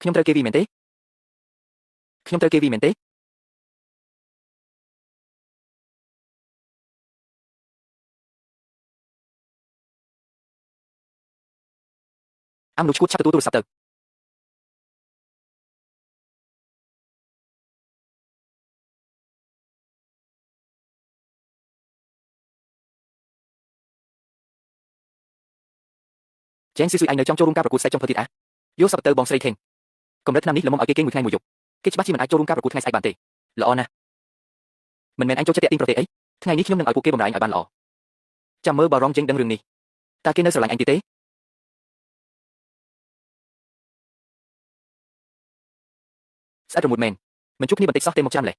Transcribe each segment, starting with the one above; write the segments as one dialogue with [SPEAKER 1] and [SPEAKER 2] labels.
[SPEAKER 1] ខ្ញុំត្រូវគេវាមែនទេខ្ញុំត្រូវគេវាមែនទេអាមនុស្សឈួតឆាប់ទទួលទូរស័ព្ទទៅចែងស៊ឺស៊ុយឯងនៅចង់ចូលរួមការប្រកួតស្អែកចុងភៅទៀតយកសពទៅបងស្រីថេងកម្រិតឆ្នាំនេះល្មមឲ្យគេគេងមួយថ្ងៃមួយយប់គេច្បាស់ជាមិនអាចចូលរួមការប្រកួតថ្ងៃស្អែកបានទេល្អណាស់មិនមែនអញចូលចិត្តតាក់ទាញប្រទេសអីថ្ងៃនេះខ្ញុំនឹងឲ្យពួកគេបំរើអញឲ្យបានល្អចាំមើលបើរងចេញដឹងរឿងនេះតើគេនៅស្រឡាញ់អញទៀតទេស្អិតរមួតមែនមិនជួបគ្នាបន្តិចសោះទេមកចាំលេះ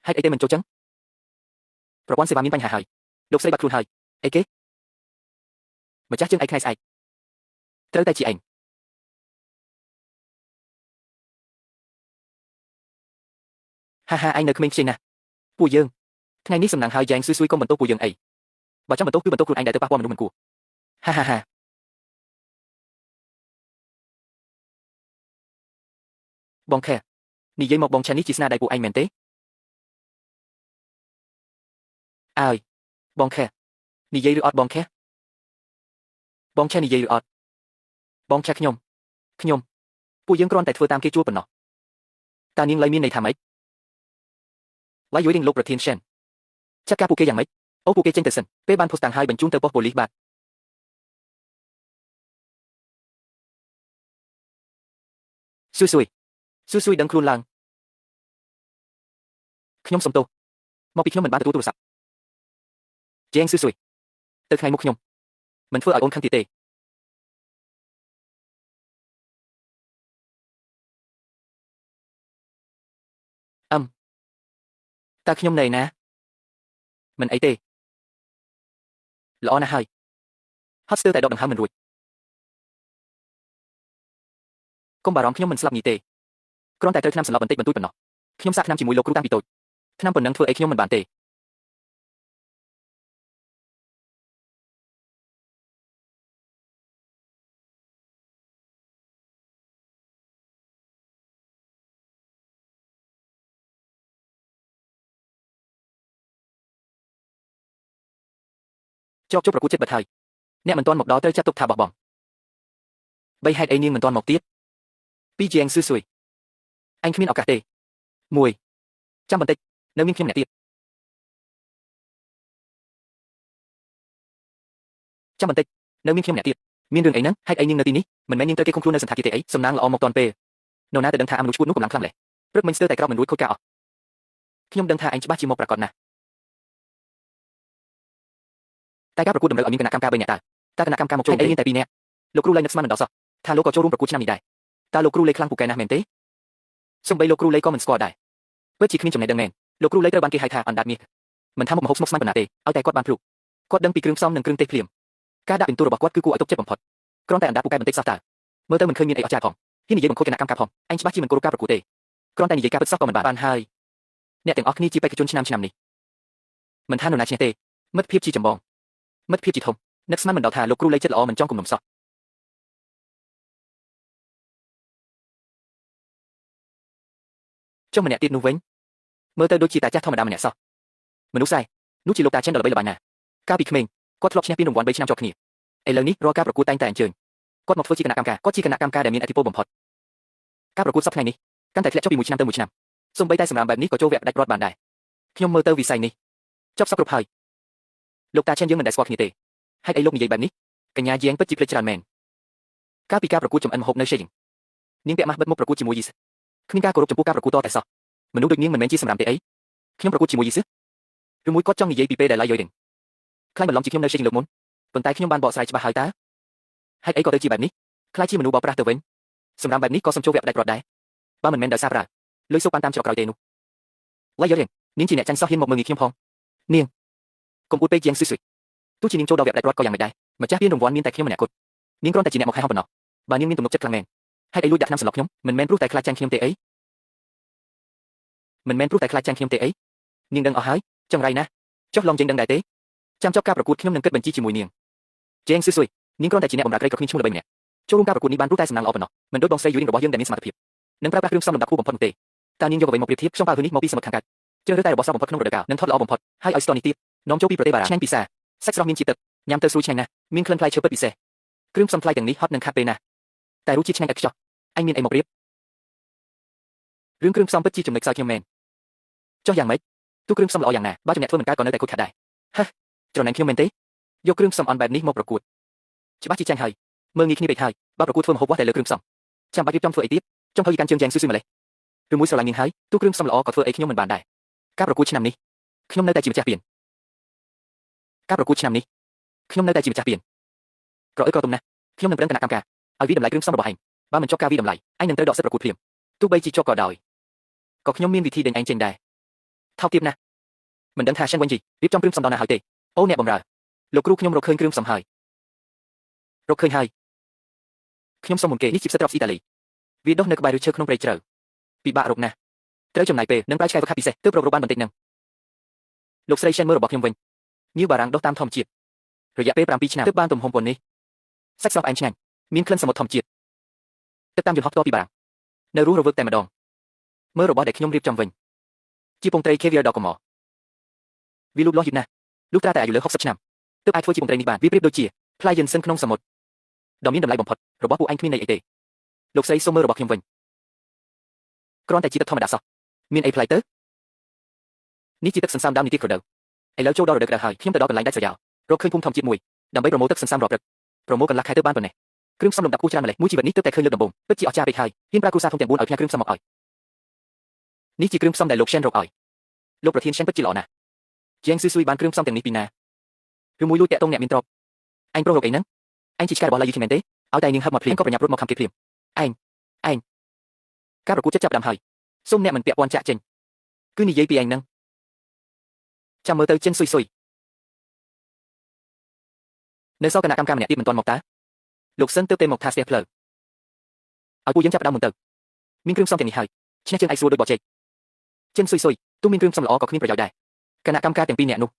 [SPEAKER 1] ហេតុអីទេមិនចូលចឹងប្រព័ន្ធសេវាមានបញ្ហាហើយលោកស្រីបាត់ខ្លួនហើយអីគេម្ចាស់ជើងឯកថ្ងៃស្អែកត្រូវតែជាឯងហាហាឯងនៅក្មេងខ្ចីណាស់ពួកយើងថ្ងៃនេះសំណាងហើយយ៉ែងស៊ឺស៊ុយកុំបន្ទោសពួកយើងអីបើចាំបន្ទោសគឺបន្ទោសខ្លួនឯងដែលទៅប៉ះពាល់មនុស្សមិនគួរហាហាហាបងខែនិយាយមកបងឆានេះជាស្នាដៃពួកឯងមែនទេអើយបងខែនិយាយឬអត់បងខែបងឆានិយាយឬអត់បងឆាខ្ញុំពួកយើងគ្រាន់តែធ្វើតាមគេជួលប៉ុណ្ណោះតើនាងលៃមានន័យថាម៉េចឡាយយល់លោកប្រធានឆែនចាត់ការពួកគេយ៉ាងម៉េចអូពួកគេចេញទៅសិនពេលបានផុសតាំងហើយបញ្ជូនទៅប៉ុស្តិ៍ប៉ូលីសបាទស៊ុយដឹងខ្លួនឡើងខ្ញុំសុំទោសមកពីខ្ញុំមិនបានទទួលទូរស័ព្ទជេងស៊ុយទៅថ្ងៃមុខខ្ញុំមិនធ្វើឲ្យអូនខឹងទៀតទេតើខ្ញុំនៅណាមិនអីទេល្អណាស់ហើយហត់ស្ទើរតែដកដង្ហើមមិនរួចកុំបារម្ភខ្ញុំមិនស្លាប់ញីទេគ្រាន់តែត្រូវថ្នាំសន្លប់បន្តិចបន្តួចប៉ុណ្ណោះខ្ញុំសាកថ្នាំជាមួយលោកគ្រូតាំងពីតូចថ្នាំប៉ុណ្ណឹងធ្វើអីខ្ញុំមិនបានទេជាប់ជប់ប្រកួតចិត្តបិទហើយអ្នកមិនទាន់មកដល់ត្រូវចាត់ទុកថាបោះបង់បីហេតុអីនាងមិនទាន់មកទៀតពីជាងស៊ឺស៊ុយអញគ្មានឱកាសទេមួយចាំបន្តិចនៅមានខ្ញុំអ្នកទៀតចាំបន្តិចនៅមានខ្ញុំអ្នកទៀតមានរឿងអីហ្នឹងហេតុអីនាងនៅទីនេះមិនមែននាងត្រូវគេឃុំខ្លួននៅសន្តាគារទេអីសំណាងល្អមកតាន់ពេលនរណាទៅដឹងថាអាមនុស្សឈួតនោះកម្លាំងខ្លាំងម្ល៉េះព្រឹកមិញស្ទើរតែក្រោកមិនរួចខូចការអស់ខ្ញុំដឹងថាឯងច្បាស់ជាមកប្រកបណាស់តែការប្រកួតតម្រូវឲ្យមានគណៈកម្មការ3នាក់តើគណៈកម្មការមកចូលអីមានតែ2នាក់លោកគ្រូលេនឹកស្មានមិនដល់សោះថាលោកក៏ចូលរួមប្រកួតឆ្នាំនេះដែរតើលោកគ្រូលេខ្លាំងពូកែណាស់មែនទេសូម្បីលោកគ្រូលេក៏មិនស្គាល់ដែរពិតជាគ្មានចំណេះដឹងមែនលោកគ្រូលេត្រូវបានគេហៅថាអណ្ដាតមាសមិនថាមុខមហូបស្មុគស្មាញប៉ុណ្ណាទេឲ្យតែគាត់បានភ្លុកគាត់ដឹងពីគ្រឿងផ្សំនិងគ្រឿងទេសភ្លាមការដាក់ពិន្ទុរបស់គាត់គឺគួរឲ្យទុកចិត្តបំផុតគ្រាន់តែអណ្ដាតពូកែបន្តិចសោះតើមើលទៅមិនឃើញមានអីអស្ចារ្យផងហ៊ាននិយាយបង្ខូចគណៈកម្មការផងអញច្បាស់ជាមិនគោរពការប្រកួតទេគ្រាន់តែនិយាយការពិតសោះក៏មិនបានហើយអ្នកទាំងអស់គ្នាជាបេក្ខជនឆ្នាំនេះមិនថានរណាឈ្នះទេមិត្តភាពជាចម្បងមិត្តភាពជាធំនឹកស្មានមិនដល់ថាលោកគ្រូលេចិត្តល្អមិនចង់គំនុំសោះចុះម្នាក់ទៀតនោះវិញមើលទៅដូចជាតាចាស់ធម្មតាម្នាក់សោះមនុស្សស្អែកនោះជាលោកតាចិនដ៏ល្បីល្បាញណាស់កាលពីក្មេងគាត់ធ្លាប់ឈ្នះពានរង្វាន់3ឆ្នាំជាប់គ្នាឥឡូវនេះរាល់ការប្រកួតតែងតែអញ្ជើញគាត់មកធ្វើជាគណៈកម្មការគាត់ជាគណៈកម្មការដែលមានឥទ្ធិពលបំផុតការប្រកួតសប្តាហ៍ថ្ងៃនេះកាន់តែធ្លាក់ចុះពីមួយឆ្នាំទៅមួយឆ្នាំសូម្បីតែសម្រាប់បែបនេះក៏ចូលវគ្គផ្ដាច់ព្រាត់បានដែរខ្ញុំមើលទៅវិស័យនេះចប់សពគ្រប់ហើយលោកតាចិនយើងមិនដែលស្គាល់គ្នាទេហេតុអីលោកនិយាយបែបនេះកញ្ញាយាងពិតជាភ្លេចច្រើនមែនកាលពីការប្រកួតចំអិនម្ហូបនៅSheinនាងពាក់ម៉ាស់បិទមុខប្រកួតជាមួយយីសគ្មានការគោរពចំពោះការប្រកួតតតែសោះមនុស្សដូចនាងមិនមែនជាសម្រាប់ទេអីខ្ញុំប្រកួតជាមួយយីសឬមួយគាត់ចង់និយាយពីពេលដែលឡាយយយខ្លាចបន្លំជាខ្ញុំនៅSheinលើកមុនប៉ុន្តែខ្ញុំបានបកស្រាយច្បាស់ហើយតើហេតុអីក៏ទៅជាបែបនេះខ្លាចជាមនុស្សបោកប្រាស់ទៅវិញសម្រាប់បែបនេះក៏សំចូលវគ្គផ្ដាច់ព្រាត់ដែរបើមិនមែនដោយសារប្រើលុយសូកប៉ាន់តាមច្រកក្រោយទេនោះឡាយយយនាងជាអ្នកចាញ់សោះហ៊ានមកមើលងាយខ្ញុំផងនាងកុំអួតពេកជាងស៊ុយទោះជានាងចូលដល់វគ្គផ្ដាច់ព្រាត់ក៏យ៉ាងមិនដែរម្ចាស់ពានរង្វាន់មានតែខ្ញុំម្នាក់គត់នាងគ្រាន់តែជាអ្នកមកហែហោប៉ុណ្ណោះបើនាងមានទំនុកចិត្តខ្លាំងមែនហេតុអីលួចដាក់ថ្នាំសន្លប់ខ្ញុំមិនមែនព្រោះតែខ្លាចចាញ់ខ្ញុំទេអីមិនមែនព្រោះតែខ្លាចចាញ់ខ្ញុំទេអីនាងដឹងអស់ហើយចង្រៃណាស់ចុះឡងចេញដឹងដែរទេចាំចប់ការប្រកួតខ្ញុំនឹងគិតបញ្ជីជាមួយនាង Jeng Sui, នាងគ្រាន់តែជាអ្នកបម្រើក្រីក្រគ្មានឈ្មោះល្បីម្នាក់ចូលរួមការប្រកួតនេះបានព្រោះតែសំណាងល្អប៉ុណ្ណោះមិនដូចបងស្រីយូរីរបស់យើងដែលមានសមត្ថភាពនិងប្រើប្រាស់គ្រឿងផ្សំលំដាប់ខ្ពស់បំផុតនោះទេតើនាងយកអ្វីមកប្រៀបធៀបខ្ញុំប្រើរឿងនេះមកពីសមុទ្រខាងកើតជ្រើសរើសតែរបស់ស្រស់បំផុតក្នុងរដូវកាលនិងថតល្អបំផុតហើយឲ្យស្ទន់នេះទៀតនាំចូលពីប្រទេសបារាំងឆ្ងាញ់ពិសាសាច់ស្រស់មានជាតិទឹកញ៉ាំទៅស្រួយឆ្ងាញ់ណាស់មានក្លិនផ្លែឈើពិតពិសេសគ្រឿងផ្សំថ្លៃទាំងនេះហត់និងខាត់ពេលណាស់តែរសជាតិឆ្ងាញ់ឥតខ្ចោះអញមានអីមកប្រៀបរឿងគ្រឿងផ្សំពិតជាចំណុចខ្សោយខ្ញុំមែនចុះយ៉ាងម៉េចទូគ្រឿងផ្សំល្អយ៉ាងណាបើចំណែកធ្វើមិនកើតក៏នៅតែខូចខាតដែរហ៎ច្រណែនខ្ញុំមែនទេយកគ្រឿងផ្សំអន់បែបនេះមកប្រកួតច្បាស់ជាចាញ់ហើយមើលងាយគ្នាពេកហើយបើប្រកួតធ្វើម្ហូបវាស់តែលើគ្រឿងផ្សំចាំបាច់រៀបចំធ្វើអីទៀតចង់ទៅយីកាន់ជើងចែងស៊ូម្លេះឬមួយស្រឡាញ់នាងហើយទូគ្រឿងផ្សំល្អក៏ធ្វើអីខ្ញុំមិនបានដែរការប្រកួតឆ្នាំនេះខ្ញុំនៅតែជាម្ចាស់ពានការប្រកួតឆ្នាំនេះខ្ញុំនៅតែជាម្ចាស់ពានក្រអើក្រទុំណាស់ខ្ញុំនឹងប្រឹងគណៈកម្មការឲ្យវិតម្លៃគ្រឿងផ្សំរបស់ឯងបើមិនចប់ការវិតម្លៃឯងនឹងត្រូវដកសិទ្ធិប្រកួតភ្លាមទោះបីជាជាប់ក៏ដោយក៏ខ្ញុំមានវិធីដេញឯងចេញដែរថោកទាបណាស់មិនដឹងថាសិនវិញជីរៀបចំគ្រឿងផ្សំដល់ណាហើយទេអូអ្នកបម្រើលោកគ្រូខ្ញុំរកឃើញគ្រឿងផ្សំហើយរកឃើញហើយខ្ញុំសុំមុនគេនេះជាផ្សិតត្រប់អ៊ីតាលីវាដុះនៅក្បែរឫសឈើក្នុងព្រៃជ្រៅពិបាករកណាស់ត្រូវចំណាយពេលនិងប្រើឆ្កែវឹកហាត់ពិសេសទើបរករកបានបន្តិចហ្នឹងលោកស្រី Shen មើលរបស់ខ្ញុំវិញញៀវបារាំងដុះតាមធម្មជាតិរយៈពេល7ឆ្នាំទើបបានទំហំប៉ុណ្នេះសាច់ស្រស់ផ្អែមឆ្ងាញ់មានក្លិនសមុទ្រធម្មជាតិទឹកតាមយន្តហោះផ្ទាល់ពីបារាំងនៅរស់រវើកតែម្ដងមើលរបស់ដែលខ្ញុំរៀបចំវិញជាពងត្រី caviar ដកកម៉វាលូតលាស់យឺតណាស់លុះត្រាតែអាយុលើ60ឆ្នាំទើបអាចធ្វើជាពងត្រីនេះបានវាប្រៀបដូចជាផ្លែយិនសិនក្នុងសមុទ្រដ៏មានតម្លៃបំផុតរបស់ពួកអញគ្មានន័យអីទេលោកស្រីសូមមើលរបស់ខ្ញុំវិញគ្រាន់តែជាទឹកធម្មតាសោះមានអីប្លែកទៅនេះជាទឹកសន្សើមដើមនីតិក្រដៅឥឡូវចូលដល់រដូវក្តៅហើយខ្ញុំទៅដល់កន្លែងដាច់ស្រយាលរកឃើញភូមិធម្មជាតិមួយដើម្បីប្រមូលទឹកសន្សើមរាប់ព្រឹកប្រមូលកន្លះខែទៅបានប៉ុណ្ណេះគ្រឿងផ្សំលំដាប់គូច្រើនម្លេះមួយជីវិតនេះទើបតែឃើញលើកដំបូងពិតជាអស្ចារ្យពេកហើយហ៊ានប្រើគ្រួសារធំទាំង4ឲ្យផ្ញើគ្រឿងផ្សំមកឲ្យនេះជាគ្រឿងផ្សំដែលលោក Shen រកឲ្យលោកប្រធាន Shen ពិតជាល្អណាស់ជាងស៊ូបានគ្រឿងផ្សំទាំងនេះពីណាឬមួយលួចតាក់ទងអ្នកមានទ្រព្យអញប្រុសរកអីហ្នឹងអញជាឆ្កែរបស់ឡាយយូធីមែនទេឲ្យតែនាងហឹបមកភ្លាមក៏ប្រញាប់រត់មកខំគេភ្លាមឯងការប្រកួតចាប់ផ្ដើមហើយសូមអ្នកមិនពាក់ព័ន្ធចាក់ចេញគឺនិយាយពីឯងហ្នឹងចាំមើលទៅចិនស៊ុយនៅសល់គណៈកម្មការម្នាក់ទៀតមិនទាន់មកតើលោកសិនទើបតែមកថាស្ទះផ្លូវឲ្យពួកយើងចាប់ផ្ដើមមុនទៅមានគ្រឿងផ្សំទាំងនេះហើយឈ្នះជើងឯកស្រួលដូចបោះចេកចិនស៊ុយទូមានគ្រឿងផ្សំល្អក៏គ្មានប្រយោជន៍ដែរគណៈកម្មការទាំងពីរនាក់នោះ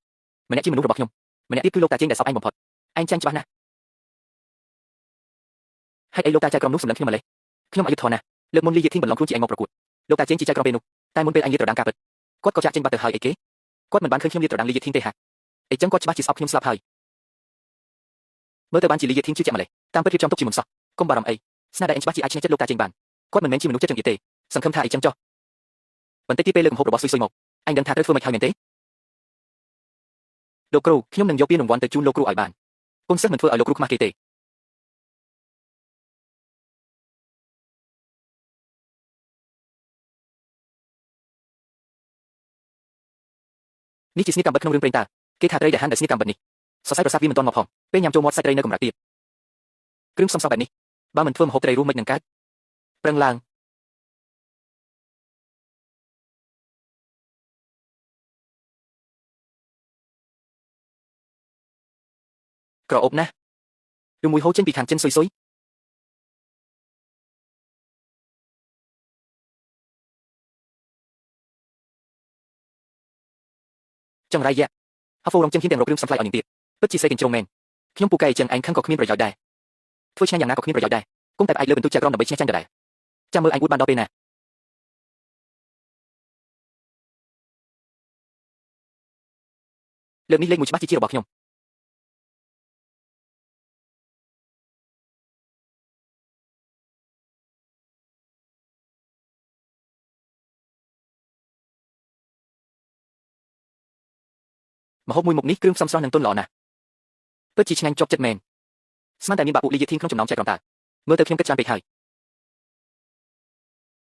[SPEAKER 1] ម្នាក់ជាមនុស្សរបស់ខ្ញុំម្នាក់ទៀតគឺលោកតាជេងដែលសពឯងបំផុតឯងចាញ់ច្បាស់ណាស់ហេតុអីលោកតាចៅក្រមនោះសម្លឹងខ្ញុំម្លេះខ្ញុំអយុធធនណាស់លើកមុនលីយេធីងបន្លំខ្លួនជាឯងមកប្រកួតលោកតាជេងជាចៅក្រមពេលនោះតែមុនពេលអញលាតត្រដាងការពិតគាត់ក៏ចាក់ចេញបាត់ទៅហើយអីគេគាត់មិនបានឃើញខ្ញុំលាតត្រដាងលីយេធីងទេហាអីចឹងគាត់ច្បាស់ជាស្អប់ខ្ញុំស្លាប់ហើយមើលទៅបានជាលីយេធីងជឿជាក់ម្លេះតាមពិតរៀបចំទុកជាមុនសោះកុំបារម្ភអីស្នាដៃអញច្បាស់ជាអាចឈ្នះចិត្តលោកតាជេងបានគាត់មិនមែនជាមនុស្សចិត្តចង្អៀតទេសង្ឃឹមថាអីចឹងចោះបន្តិចទៀតពេលលើកម្ហូបរបស់ស៊ុយមកអញដឹងថាត្រូវធ្វើមិនហើយមែនទេលោកគ្រូខ្ញុំនឹងយកពានរង្វាន់ទៅជូនលោកគ្រូឲ្យបានគុំសិស្សមិនធ្វើឲ្យលោកគ្រូខ្មាស់គេទេនេះជាស្នៀកកំបិតក្នុងរឿងព្រេងតើគេថាត្រីដែលហាន់ដោយស្នៀកកំបិតនេះសរសៃប្រសាទវាមិនទាន់មកផងពេលញ៉ាំចូលមាត់សាច់ត្រីនៅកម្រិតទៀតគ្រឿងផ្សំសបែបនេះបើមិនធ្វើម្ហូបត្រីរស់មិននឹងកើតប្រឹងឡើងក្រអូបណាស់ឬមួយហូរចេញពីខាងចិនស៊ុយចង្រៃយ៉ាហាហ្វូរងចឹងហ៊ានទាំងរកគ្រឿងផ្សំថ្លៃឲ្យនាងទៀតពិតជាសេកញ្ជ្រងមែនខ្ញុំពូកែចឹងឯងខឹងក៏គ្មានប្រយោជន៍ដែរធ្វើឆ្ងាញ់យ៉ាងណាក៏គ្មានប្រយោជន៍ដែរគង់តែផ្អែកលើបន្ទុកចៅក្រមដើម្បីឈ្នះចាញ់ដដែលចាំមើលអញអួតបានដល់ពេលណាលើកនេះលេខមួយច្បាស់ជារបស់ខ្ញុំម្ហូបមួយមុខនេះគ្រឿងផ្សំស្រស់និងទន់ល្អណាស់ពិតជាឆ្ងាញ់ជាប់ចិត្តមែនស្មានតែមានបាក់ពួកលីយេធីងក្នុងចំណោមចែកក្រុមតើមើលទៅខ្ញុំគិតច្រើនពេកហើយ